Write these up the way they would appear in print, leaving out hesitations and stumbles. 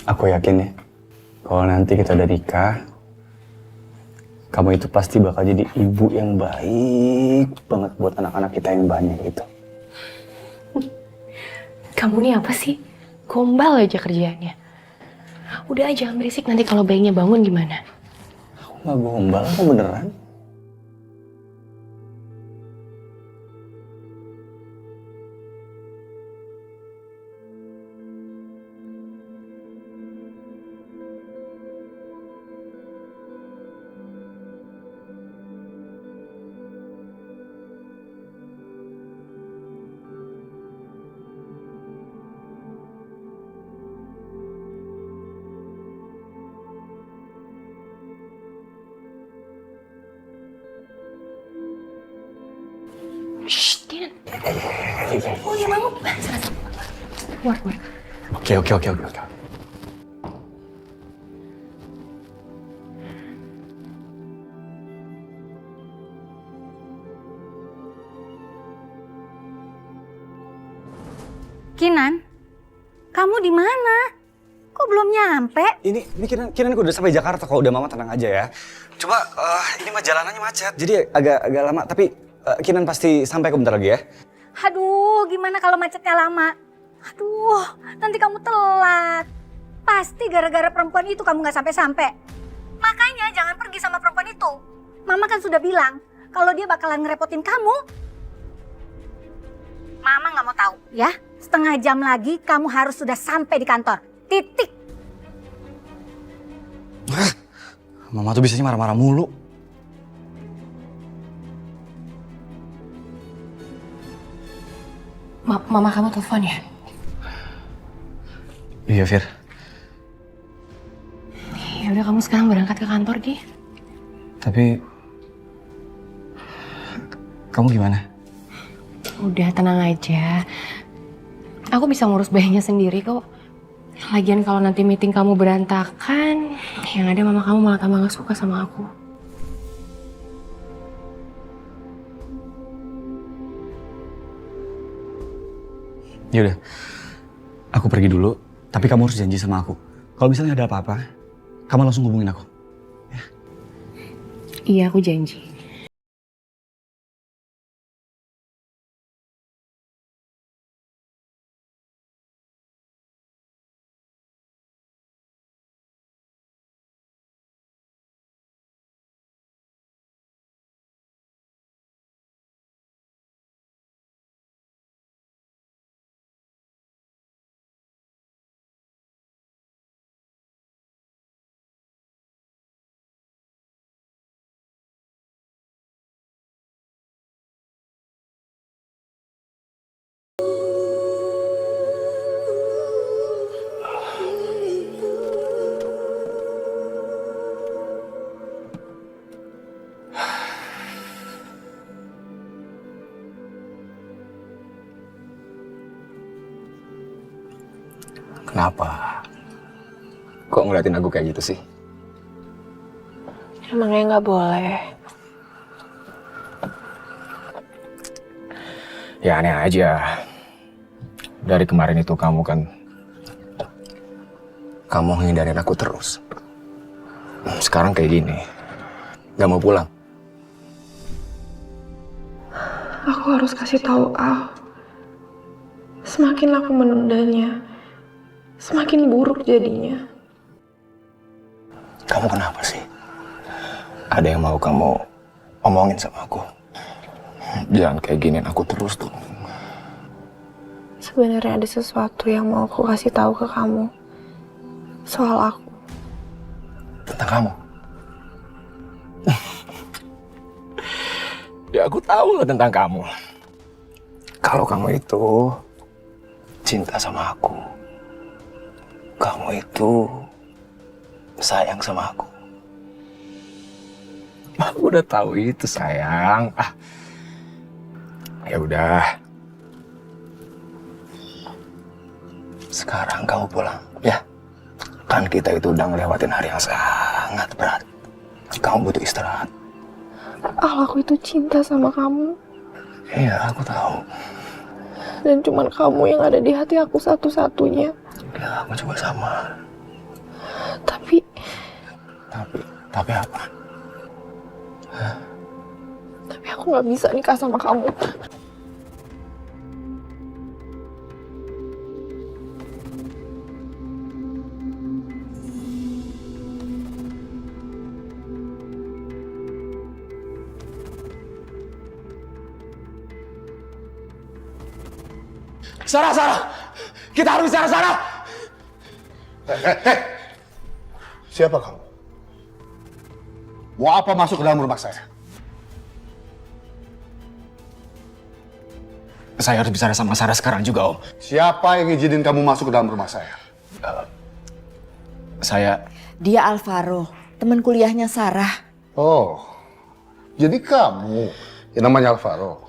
Aku yakin ya, kalau nanti kita udah nikah, kamu itu pasti bakal jadi ibu yang baik banget buat anak-anak kita yang banyak itu. Kamu nih apa sih? Gombal aja kerjaannya. Udah aja jangan berisik, nanti kalau bayinya bangun gimana? Aku gak gombal, aku beneran. Shh, Dian. Oh iya bangun. Sana. Keluar. Oke. Kinan, kamu di mana? Kok belum nyampe? Ini Kinan udah sampai Jakarta kok, udah mama tenang aja ya. Coba ini mah jalanannya macet, jadi agak lama. Tapi Kinan pasti sampai kok bentar lagi ya. Aduh, gimana kalau macetnya lama? Aduh, nanti kamu telat. Pasti gara-gara perempuan itu kamu gak sampai-sampai. Makanya jangan pergi sama perempuan itu. Mama kan sudah bilang kalau dia bakalan ngerepotin kamu. Mama gak mau tahu ya. Setengah jam lagi kamu harus sudah sampai di kantor. Titik. Mama tuh biasanya marah-marah mulu. Mama kamu telepon ya? Iya, Fir. Ya udah kamu sekarang berangkat ke kantor, Gi. Tapi kamu gimana? Udah tenang aja. Aku bisa ngurus bayinya sendiri kok. Lagian kalau nanti meeting kamu berantakan, yang ada mama kamu malah tambah gak suka sama aku. Yaudah, aku pergi dulu. Tapi kamu harus janji sama aku. Kalau misalnya ada apa-apa, kamu langsung hubungin aku. Ya? Iya, aku janji. Kenapa? Kok ngeliatin aku kayak gitu sih? Emangnya nggak boleh. Ya aneh aja. Dari kemarin itu kamu ngindarin aku terus. Sekarang kayak gini. Gak mau pulang. Aku harus kasih tahu Al. Semakin aku menundanya, semakin buruk jadinya. Kamu kenapa sih? Ada yang mau kamu omongin sama aku? Jangan kayak giniin aku terus tuh. Sebenarnya ada sesuatu yang mau aku kasih tahu ke kamu. Soal aku. Tentang kamu? Ya aku tahu lah tentang kamu. Kalau kamu itu cinta sama aku. Kamu itu sayang sama aku. Aku udah tahu itu sayang. Ya udah. Sekarang kamu pulang, ya. Kan kita itu udah ngelewatin hari yang sangat berat. Kamu butuh istirahat. Al, aku itu cinta sama kamu. Iya, aku tahu. Dan cuman kamu yang ada di hati aku satu-satunya. Ya, aku juga sama. Tapi Tapi apa? tapi aku nggak bisa nikah sama kamu. Sarah! Kita harus bicara, Sarah! Siapa kamu? Mau apa masuk ke dalam rumah saya? Saya harus bicara sama Sarah sekarang juga, Om. Siapa yang izinin kamu masuk ke dalam rumah saya? Dia Alvaro, teman kuliahnya Sarah. Oh, jadi kamu yang namanya Alvaro.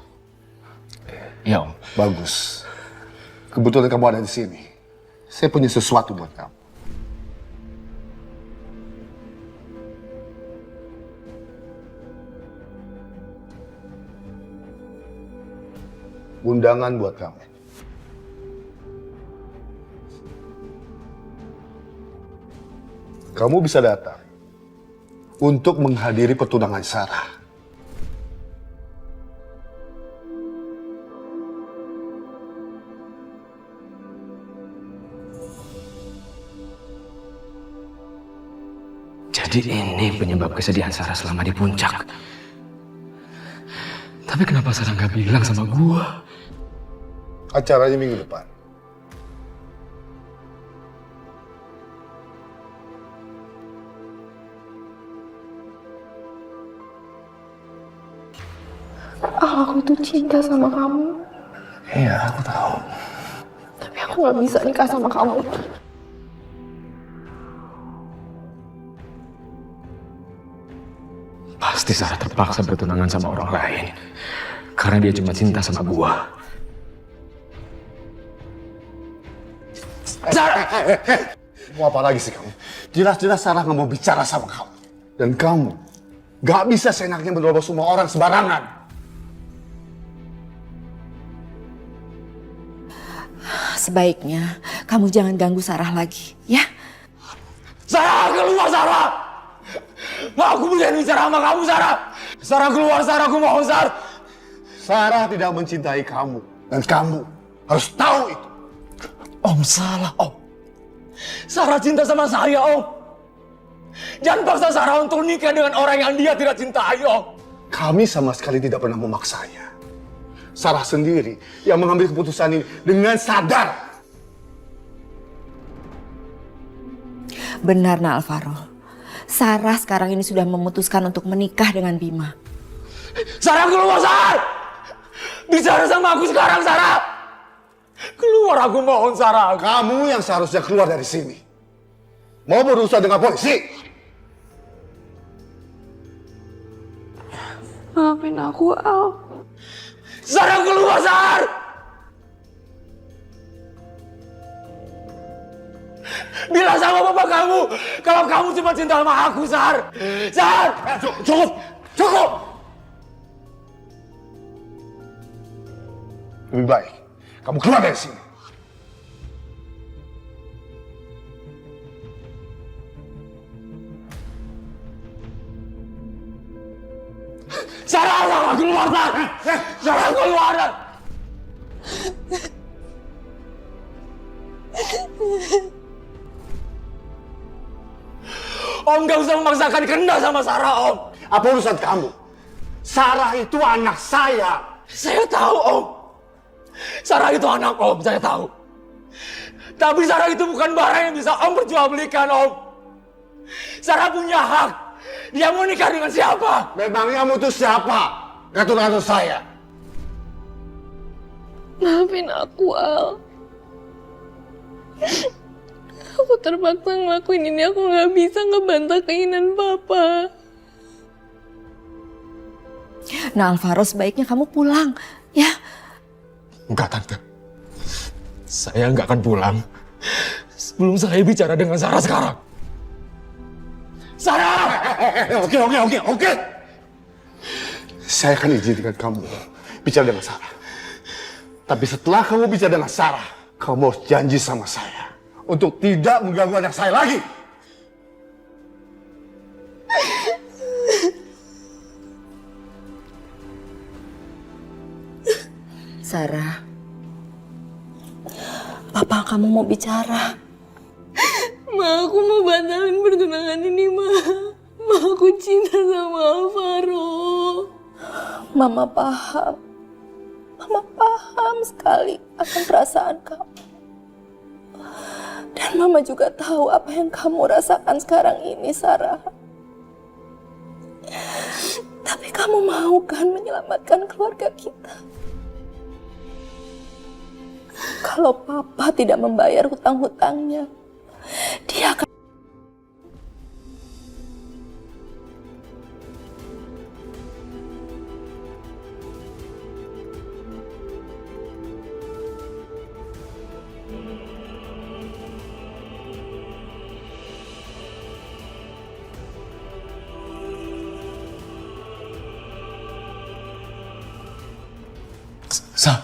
Iya, Om. Bagus. Kebetulan kamu ada di sini. Saya punya sesuatu buat kamu. Undangan buat kamu. Kamu bisa datang untuk menghadiri pertunangan Sarah. Jadi ini penyebab kesedihan Sarah selama di puncak. Tapi kenapa Sarah nggak bilang sama gua? Acaranya minggu depan. Aku tuh cinta sama kamu. Iya, aku tahu. Tapi aku nggak bisa nikah sama kamu. Pasti Sarah terpaksa bertunangan sama orang lain. Karena dia cuma cinta sama gua. Sarah! Mau apa lagi sih kamu? Jelas-jelas Sarah nggak mau bicara sama kamu. Dan kamu nggak bisa seenaknya menerobos semua orang sembarangan. Sebaiknya kamu jangan ganggu Sarah lagi, ya? Sarah, keluar Sarah! Aku bisa bicara sama kamu, Sarah! Sarah, keluar, Sarah, aku mohon, Sarah! Sarah tidak mencintai kamu. Dan kamu harus tahu itu. Om, salah, Om. Sarah cinta sama saya, Om. Jangan paksa Sarah untuk nikah dengan orang yang dia tidak cintai, Om. Kami sama sekali tidak pernah memaksanya. Sarah sendiri yang mengambil keputusan ini dengan sadar. Benar, Nak Alvaro. Sarah sekarang ini sudah memutuskan untuk menikah dengan Bima. Sarah, keluar, Sarah! Bicara sama aku sekarang, Sarah! Keluar, aku mohon, Sarah. Kamu yang seharusnya keluar dari sini. Mau berurusan dengan polisi? Maafin aku, Al. Sarah, keluar, Sarah! Bilang sama bapak kamu kalau kamu cuma cinta sama aku, Sar. Sar! Cukup! Lebih baik kamu keluar dari sini. Sarah, keluar, Sar! Sarah, keluar! Om gak usah memaksakan kehendak sama Sarah, Om. Apa urusan kamu? Sarah itu anak saya. Saya tahu, Om. Sarah itu anak Om, saya tahu. Tapi Sarah itu bukan barang yang bisa Om perjualbelikan, Om. Sarah punya hak. Dia mau nikah dengan siapa? Memangnya kamu itu siapa? Ngatur-ngatur saya. Maafin aku, Al. Aku terpaksa ngelakuin ini, aku nggak bisa ngebantah keinginan Papa. Nah, Alvaro, sebaiknya kamu pulang, ya? Enggak, Tante. Saya nggak akan pulang sebelum saya bicara dengan Sarah sekarang. Sarah! Oke. Saya akan izinkan kamu bicara dengan Sarah. Tapi setelah kamu bicara dengan Sarah, kamu harus janji sama saya untuk tidak mengganggu anak saya lagi. Sarah, papa kamu mau bicara. Ma, aku mau batalin pertunangan ini, Ma. Ma, aku cinta sama Alvaro. Mama paham. Mama paham sekali akan perasaan kamu. Dan Mama juga tahu apa yang kamu rasakan sekarang ini, Sarah. Tapi kamu mau kan menyelamatkan keluarga kita? Kalau Papa tidak membayar hutang-hutangnya, dia akan... Sa,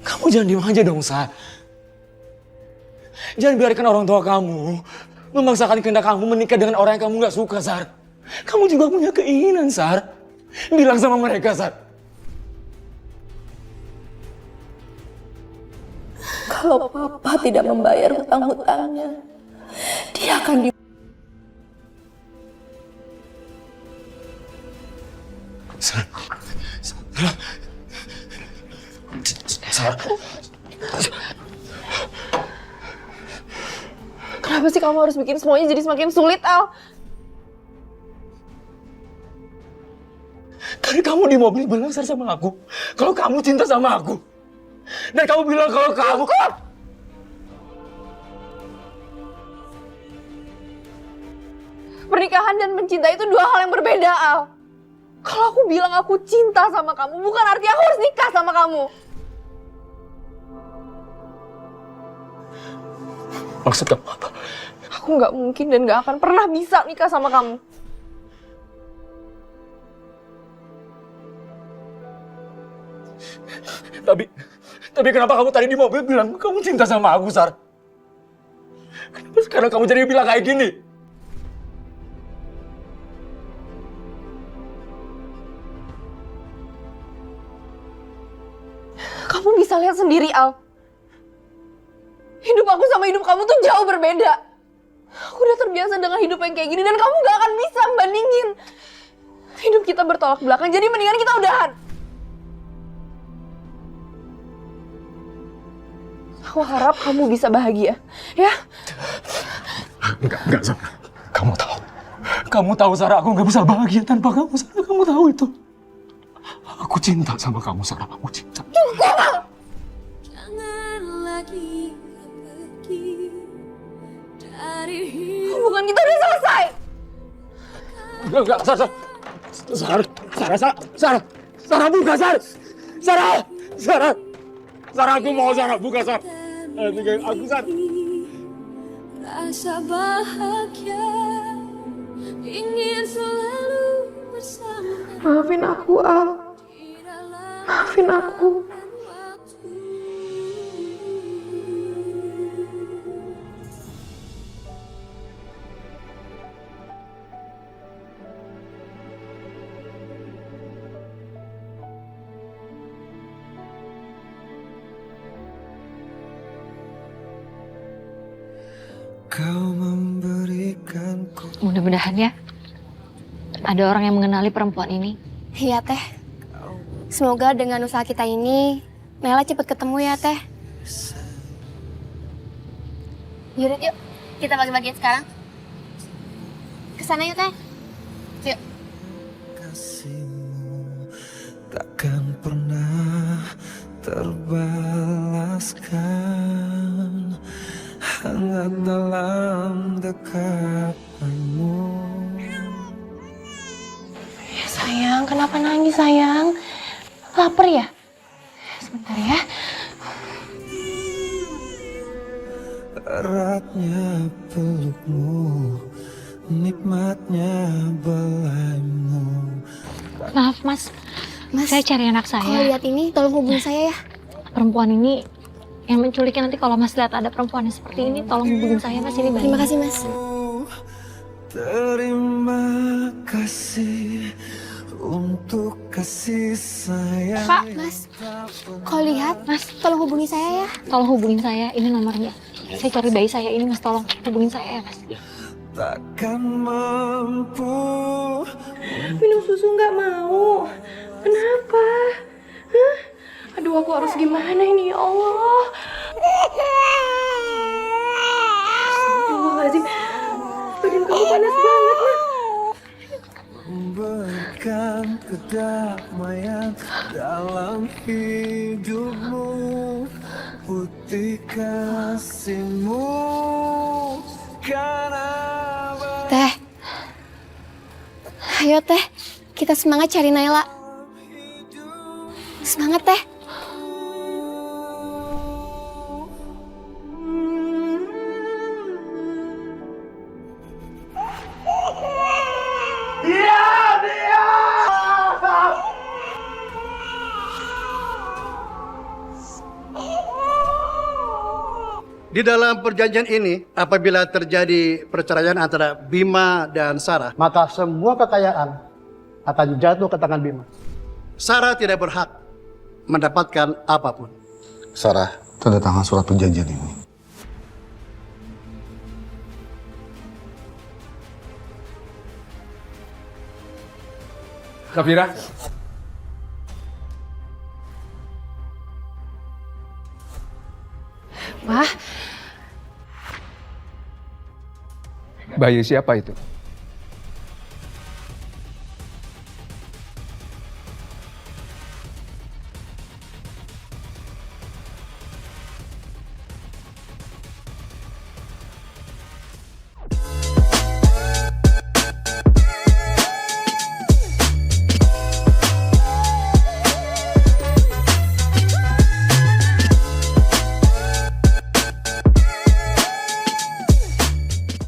kamu jangan diem aja dong, Sa. Jangan biarkan orang tua kamu memaksakan kehendak kamu menikah dengan orang yang kamu gak suka, Sar. Kamu juga punya keinginan, Sar. Bilang sama mereka, Sar. Kalau Papa tidak membayar hutang-hutangnya, dia akan di... Sar. Sar. Kenapa sih kamu harus bikin semuanya jadi semakin sulit, Al? Tadi kamu di mobil bilang, Sar, sama aku kalau kamu cinta sama aku. Dan kamu bilang kalau kamu... Pernikahan dan mencinta itu dua hal yang berbeda, Al. Kalau aku bilang aku cinta sama kamu, bukan arti aku harus nikah sama kamu. Maksud kamu apa? Aku nggak mungkin dan nggak akan pernah bisa nikah sama kamu. Tapi kenapa kamu tadi di mobil bilang kamu cinta sama aku, Sar? Kenapa sekarang kamu jadi bilang kayak gini? Kamu bisa lihat sendiri, Al. Hidup aku sama hidup kamu tuh jauh berbeda. Aku udah terbiasa dengan hidup yang kayak gini dan kamu gak akan bisa bandingin. Hidup kita bertolak belakang, jadi mendingan kita udahan. Aku harap kamu bisa bahagia, ya? Enggak, Sarah. Kamu tahu, Sarah, aku nggak bisa bahagia tanpa kamu, Sarah. Kamu tahu itu. Aku cinta sama kamu, Sarah. Aku cinta. Jangan lagi pergi dari hidup. Hubungan kita udah selesai. Enggak, Sarah, buka, Sarah, aku mau, Sarah, buka, Sarah. Tinggalin aku, Sarah. Rasa bahagia ingin selalu bersama. Maafin aku, Al. Maafin aku. Mudah-mudahan ya ada orang yang mengenali perempuan ini. Iya, Teh. Semoga dengan usaha kita ini, Nela cepet ketemu ya, Teh. Yaudah, yuk. Kita bagi-bagiin sekarang. Kesana yuk, Teh. Yuk. Kasihmu takkan pernah terbalaskan, hangat dalam dekapanmu. Ya, sayang, kenapa nangis, sayang? Laper ya? Sebentar ya. Eratnya pelukmu, nikmatnya belaimu. Maaf mas, saya cari anak Kalau saya. lihat ini, tolong hubungi saya ya. Perempuan ini yang menculiknya, nanti kalau mas lihat ada perempuan yang seperti ini, tolong hubungin saya mas, ini Terima banyak. kasih, Mas. Terima kasih untuk kasih sayang. Pak, Mas, kalau lihat, Mas, tolong hubungi saya ya. Tolong hubungin saya, ini nomornya. Saya cari bayi saya ini, Mas, tolong hubungin saya ya, Mas. Takkan mampu. Minum susu nggak mau. Kenapa? Hah? Aduh, aku harus gimana ini ya Allah? Astagfirullahaladzim. Badan kamu panas banget, Nak. Memberikan kedamaian dalam hidupmu, putih kasihmu karena Teh. Ayo Teh, kita semangat cari Naila. Semangat Teh. Di dalam perjanjian ini, apabila terjadi perceraian antara Bima dan Sarah, maka semua kekayaan akan jatuh ke tangan Bima. Sarah tidak berhak mendapatkan apapun. Sarah, tanda tangan surat perjanjian ini. Safira, Wah, Bayi siapa itu?